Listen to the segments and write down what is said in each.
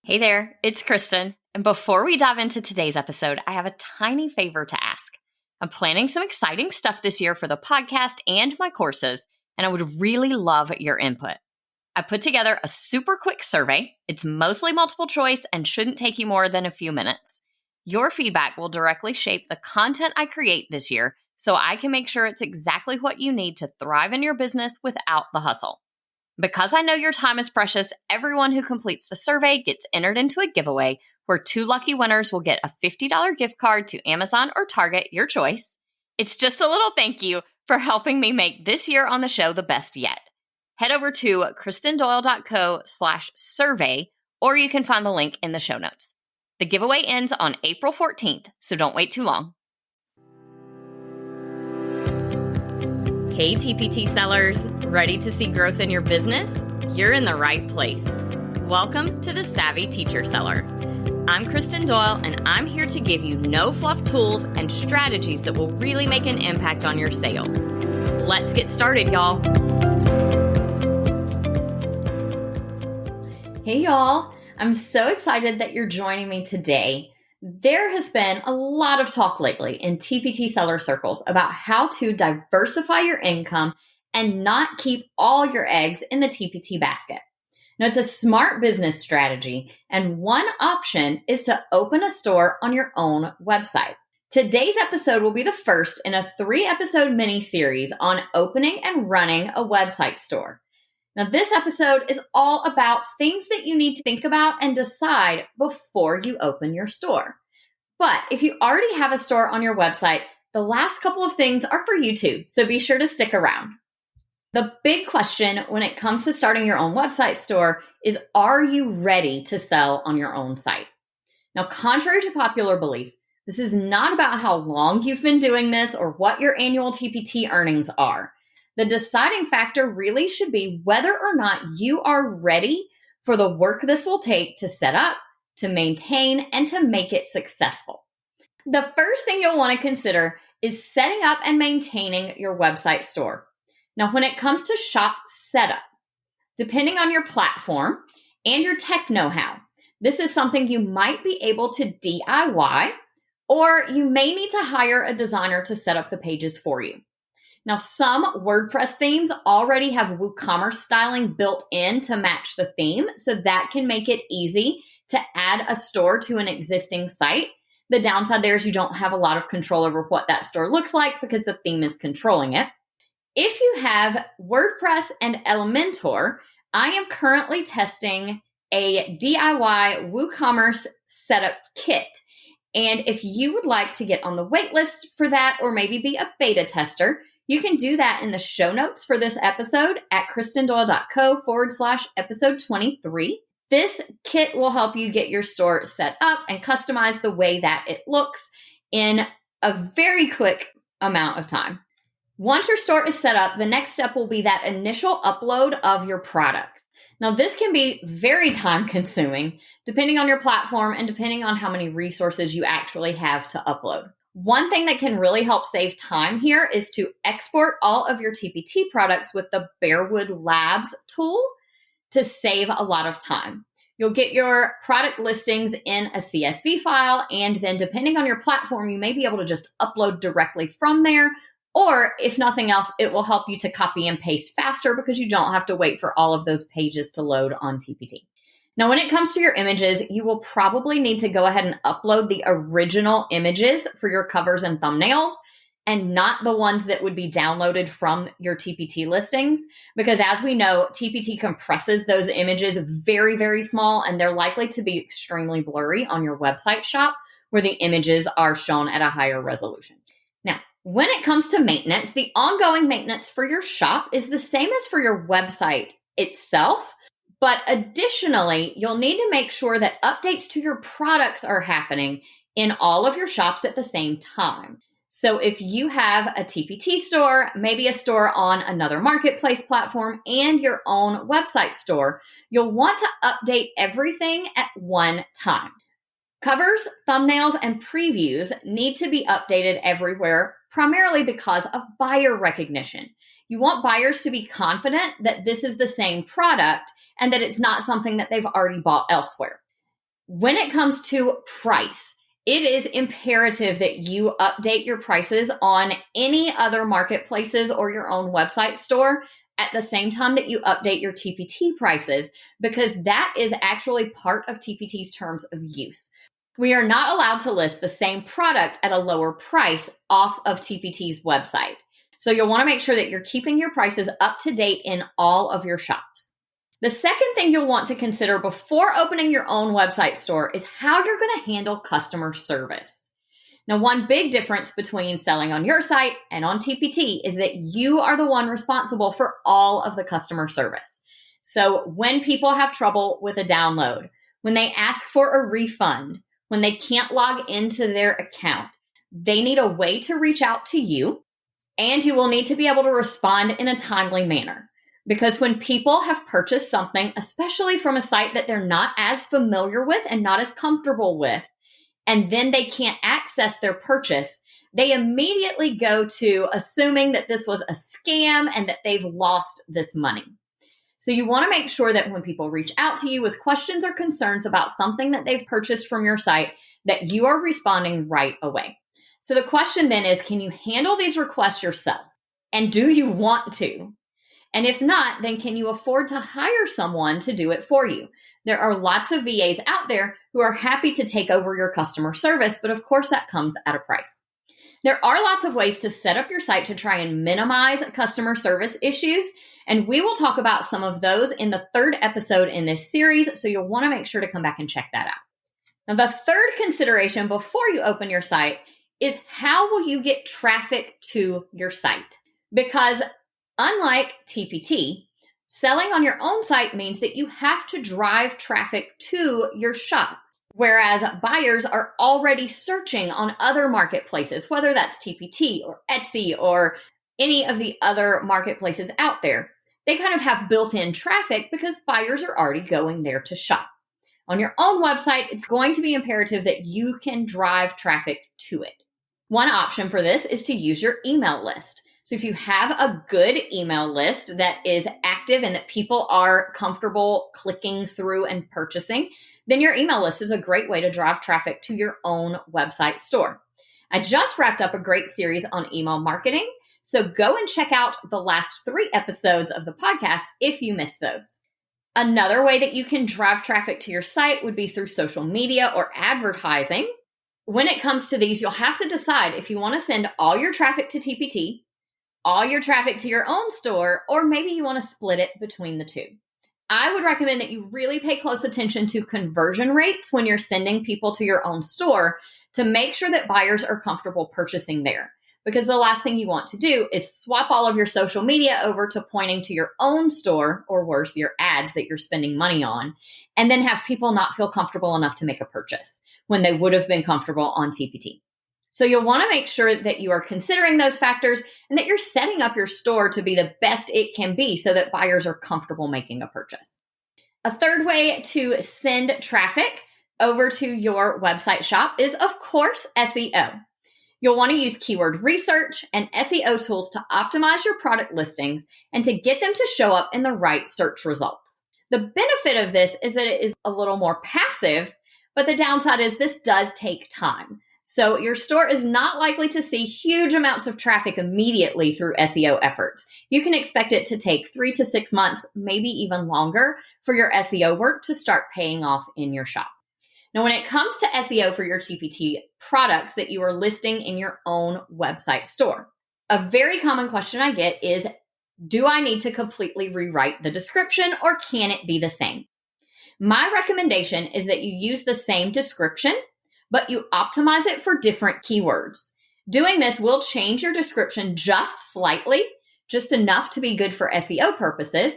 Hey there, it's Kristen. And before we dive into today's episode, I have a tiny favor to ask. I'm planning some exciting stuff this year for the podcast and my courses, and I would really love your input. I put together a super quick survey. It's mostly multiple choice and shouldn't take you more than a few minutes. Your feedback will directly shape the content I create this year, so I can make sure it's exactly what you need to thrive in your business without the hustle. Because I know your time is precious, everyone who completes the survey gets entered into a giveaway where 2 lucky winners will get a $50 gift card to Amazon or Target, your choice. It's just a little thank you for helping me make this year on the show the best yet. Head over to kristendoyle.co/survey, or you can find the link in the show notes. The giveaway ends on April 14th, so don't wait too long. Hey TPT sellers, ready to see growth in your business? You're in the right place. Welcome to the Savvy Teacher Seller. I'm Kristen Doyle, and I'm here to give you no-fluff tools and strategies that will really make an impact on your sales. Let's get started, y'all. Hey, y'all. I'm so excited that you're joining me today. There has been a lot of talk lately in TPT seller circles about how to diversify your income and not keep all your eggs in the TPT basket. Now, it's a smart business strategy, and one option is to open a store on your own website. Today's episode will be the first in a 3-episode mini-series on opening and running a website store. Now, this episode is all about things that you need to think about and decide before you open your store. But if you already have a store on your website, the last couple of things are for you too, so be sure to stick around. The big question when it comes to starting your own website store is, are you ready to sell on your own site? Now, contrary to popular belief, this is not about how long you've been doing this or what your annual TPT earnings are. The deciding factor really should be whether or not you are ready for the work this will take to set up, to maintain, and to make it successful. The first thing you'll want to consider is setting up and maintaining your website store. Now, when it comes to shop setup, depending on your platform and your tech know-how, this is something you might be able to DIY, or you may need to hire a designer to set up the pages for you. Now, some WordPress themes already have WooCommerce styling built in to match the theme, so that can make it easy to add a store to an existing site. The downside there is you don't have a lot of control over what that store looks like because the theme is controlling it. If you have WordPress and Elementor, I am currently testing a DIY WooCommerce setup kit. And if you would like to get on the wait list for that, or maybe be a beta tester, you can do that in the show notes for this episode at kristendoyle.co/episode 23. This kit will help you get your store set up and customize the way that it looks in a very quick amount of time. Once your store is set up, the next step will be that initial upload of your products. Now, this can be very time consuming depending on your platform and depending on how many resources you actually have to upload. One thing that can really help save time here is to export all of your TPT products with the Bearwood Labs tool to save a lot of time. You'll get your product listings in a CSV file, and then depending on your platform, you may be able to just upload directly from there, or if nothing else, it will help you to copy and paste faster because you don't have to wait for all of those pages to load on TPT. Now, when it comes to your images, you will probably need to go ahead and upload the original images for your covers and thumbnails, and not the ones that would be downloaded from your TPT listings, because as we know, TPT compresses those images very, very small, and they're likely to be extremely blurry on your website shop where the images are shown at a higher resolution. Now, when it comes to maintenance, the ongoing maintenance for your shop is the same as for your website itself. But additionally, you'll need to make sure that updates to your products are happening in all of your shops at the same time. So if you have a TPT store, maybe a store on another marketplace platform, and your own website store, you'll want to update everything at one time. Covers, thumbnails, and previews need to be updated everywhere, primarily because of buyer recognition. You want buyers to be confident that this is the same product and that it's not something that they've already bought elsewhere. When it comes to price, it is imperative that you update your prices on any other marketplaces or your own website store at the same time that you update your TPT prices, because that is actually part of TPT's terms of use. We are not allowed to list the same product at a lower price off of TPT's website. So you'll want to make sure that you're keeping your prices up to date in all of your shops. The second thing you'll want to consider before opening your own website store is how you're going to handle customer service. Now, one big difference between selling on your site and on TPT is that you are the one responsible for all of the customer service. So when people have trouble with a download, when they ask for a refund, when they can't log into their account, they need a way to reach out to you, and you will need to be able to respond in a timely manner. Because when people have purchased something, especially from a site that they're not as familiar with and not as comfortable with, and then they can't access their purchase, they immediately go to assuming that this was a scam and that they've lost this money. So you want to make sure that when people reach out to you with questions or concerns about something that they've purchased from your site, that you are responding right away. So the question then is, can you handle these requests yourself? And do you want to? And if not, then can you afford to hire someone to do it for you? There are lots of VAs out there who are happy to take over your customer service, but of course that comes at a price. There are lots of ways to set up your site to try and minimize customer service issues, and we will talk about some of those in the third episode in this series, so you'll want to make sure to come back and check that out. Now, the third consideration before you open your site is how will you get traffic to your site? Because unlike TPT, selling on your own site means that you have to drive traffic to your shop, whereas buyers are already searching on other marketplaces, whether that's TPT or Etsy or any of the other marketplaces out there. They kind of have built-in traffic because buyers are already going there to shop. On your own website, it's going to be imperative that you can drive traffic to it. One option for this is to use your email list. So if you have a good email list that is active and that people are comfortable clicking through and purchasing, then your email list is a great way to drive traffic to your own website store. I just wrapped up a great series on email marketing, so go and check out the last 3 episodes of the podcast if you missed those. Another way that you can drive traffic to your site would be through social media or advertising. When it comes to these, you'll have to decide if you want to send all your traffic to TPT, all your traffic to your own store, or maybe you want to split it between the two. I would recommend that you really pay close attention to conversion rates when you're sending people to your own store to make sure that buyers are comfortable purchasing there. Because the last thing you want to do is swap all of your social media over to pointing to your own store, or worse, your ads that you're spending money on, and then have people not feel comfortable enough to make a purchase when they would have been comfortable on TPT. So you'll want to make sure that you are considering those factors and that you're setting up your store to be the best it can be so that buyers are comfortable making a purchase. A third way to send traffic over to your website shop is, of course, SEO. You'll want to use keyword research and SEO tools to optimize your product listings and to get them to show up in the right search results. The benefit of this is that it is a little more passive, but the downside is this does take time. So your store is not likely to see huge amounts of traffic immediately through SEO efforts. You can expect it to take 3 to 6 months, maybe even longer, for your SEO work to start paying off in your shop. Now, when it comes to SEO for your TPT products that you are listing in your own website store, a very common question I get is, do I need to completely rewrite the description, or can it be the same? My recommendation is that you use the same description, but you optimize it for different keywords. Doing this will change your description just slightly, just enough to be good for SEO purposes.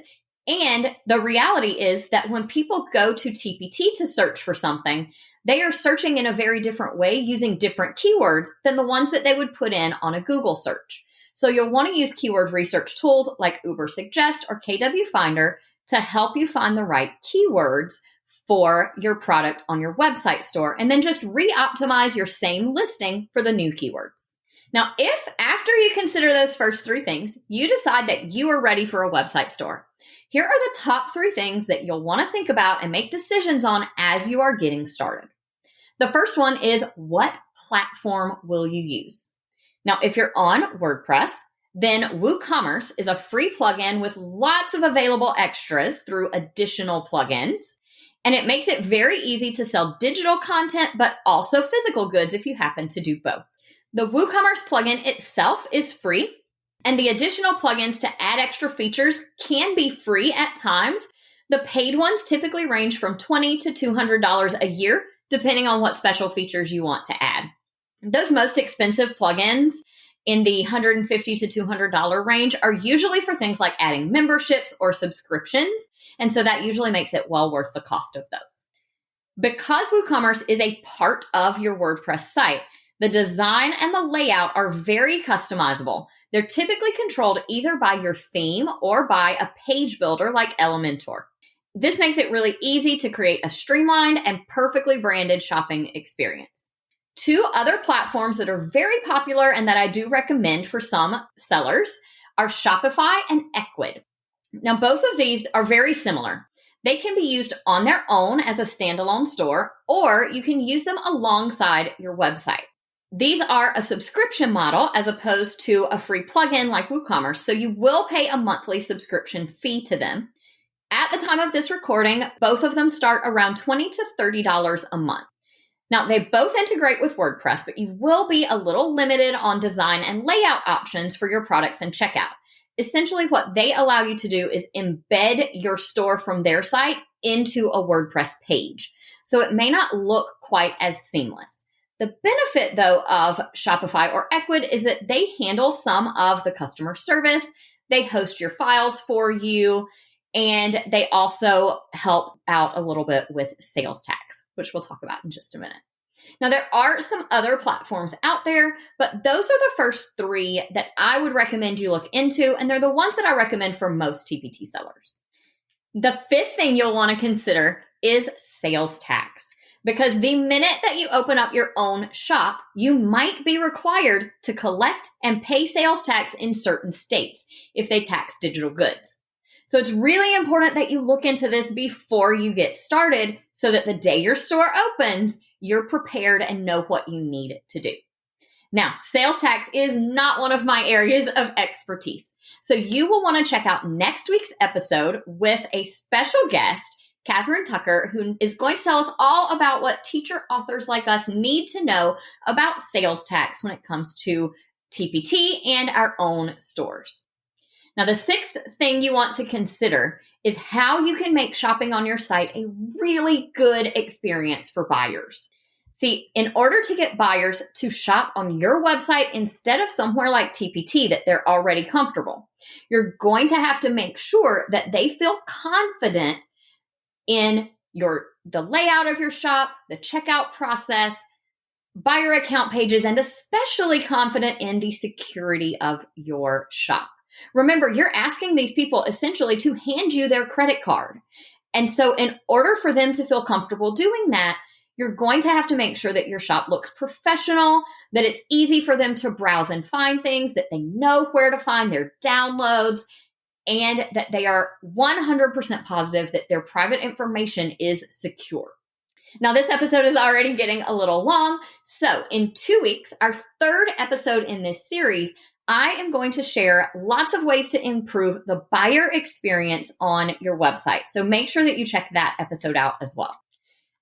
And the reality is that when people go to TPT to search for something, they are searching in a very different way using different keywords than the ones that they would put in on a Google search. So you'll want to use keyword research tools like Ubersuggest or KW Finder to help you find the right keywords for your product on your website store, and then just re-optimize your same listing for the new keywords. Now, if after you consider those first 3 things, you decide that you are ready for a website store, Here are the top 3 things that you'll want to think about and make decisions on as you are getting started. The first one is, what platform will you use? Now, if you're on WordPress, then WooCommerce is a free plugin with lots of available extras through additional plugins. And it makes it very easy to sell digital content, but also physical goods if you happen to do both. The WooCommerce plugin itself is free, and the additional plugins to add extra features can be free at times. The paid ones typically range from $20 to $200 a year, depending on what special features you want to add. Those most expensive plugins in the $150 to $200 range are usually for things like adding memberships or subscriptions, and so that usually makes it well worth the cost of those. Because WooCommerce is a part of your WordPress site, the design and the layout are very customizable. They're typically controlled either by your theme or by a page builder like Elementor. This makes it really easy to create a streamlined and perfectly branded shopping experience. 2 other platforms that are very popular and that I do recommend for some sellers are Shopify and Ecwid. Now, both of these are very similar. They can be used on their own as a standalone store, or you can use them alongside your website. These are a subscription model as opposed to a free plugin like WooCommerce, so you will pay a monthly subscription fee to them. At the time of this recording, both of them start around $20 to $30 a month. Now, they both integrate with WordPress, but you will be a little limited on design and layout options for your products and checkout. Essentially, what they allow you to do is embed your store from their site into a WordPress page. So it may not look quite as seamless. The benefit, though, of Shopify or Ecwid is that they handle some of the customer service, they host your files for you, and they also help out a little bit with sales tax, which we'll talk about in just a minute. Now, there are some other platforms out there, but those are the first 3 that I would recommend you look into, and they're the ones that I recommend for most TPT sellers. The 5th thing you'll want to consider is sales tax, because the minute that you open up your own shop, you might be required to collect and pay sales tax in certain states if they tax digital goods. So it's really important that you look into this before you get started so that the day your store opens, you're prepared and know what you need to do. Now, sales tax is not one of my areas of expertise. So you will want to check out next week's episode with a special guest, Catherine Tucker, who is going to tell us all about what teacher authors like us need to know about sales tax when it comes to TPT and our own stores. Now, the 6th thing you want to consider is how you can make shopping on your site a really good experience for buyers. See, in order to get buyers to shop on your website instead of somewhere like TPT that they're already comfortable, you're going to have to make sure that they feel confident in the layout of your shop, the checkout process, buyer account pages, and especially confident in the security of your shop. Remember, you're asking these people essentially to hand you their credit card. And so in order for them to feel comfortable doing that, you're going to have to make sure that your shop looks professional, that it's easy for them to browse and find things, that they know where to find their downloads, and that they are 100% positive that their private information is secure. Now, this episode is already getting a little long. So in 2 weeks, our 3rd episode in this series, I am going to share lots of ways to improve the buyer experience on your website. So make sure that you check that episode out as well.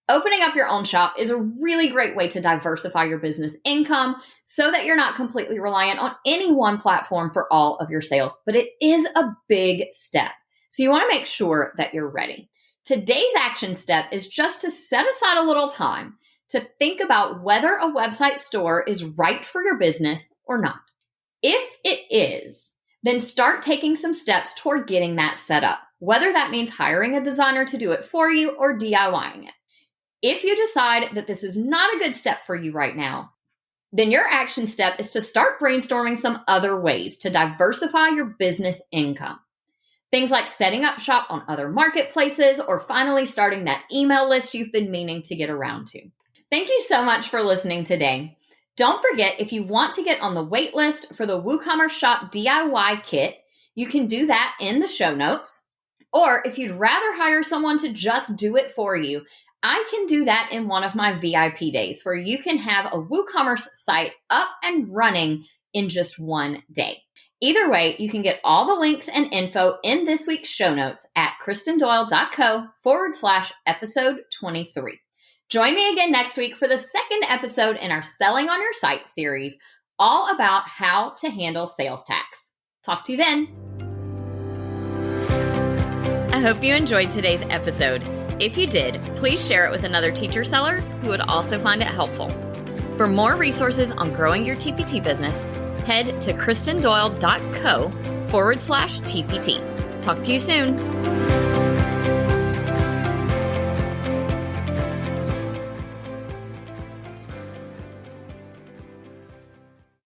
Opening up your own shop is a really great way to diversify your business income so that you're not completely reliant on any one platform for all of your sales, but it is a big step. So you want to make sure that you're ready. Today's action step is just to set aside a little time to think about whether a website store is right for your business or not. If it is, then start taking some steps toward getting that set up, whether that means hiring a designer to do it for you or DIYing it. If you decide that this is not a good step for you right now, then your action step is to start brainstorming some other ways to diversify your business income. Things like setting up shop on other marketplaces or finally starting that email list you've been meaning to get around to. Thank you so much for listening today. Don't forget, if you want to get on the wait list for the WooCommerce Shop DIY kit, you can do that in the show notes. Or if you'd rather hire someone to just do it for you, I can do that in one of my VIP days where you can have a WooCommerce site up and running in just one day. Either way, you can get all the links and info in this week's show notes at kristendoyle.co/episode 23. Join me again next week for the second episode in our Selling on Your Site series, all about how to handle sales tax. Talk to you then. I hope you enjoyed today's episode. If you did, please share it with another teacher seller who would also find it helpful. For more resources on growing your TPT business, head to kristendoyle.co/TPT. Talk to you soon.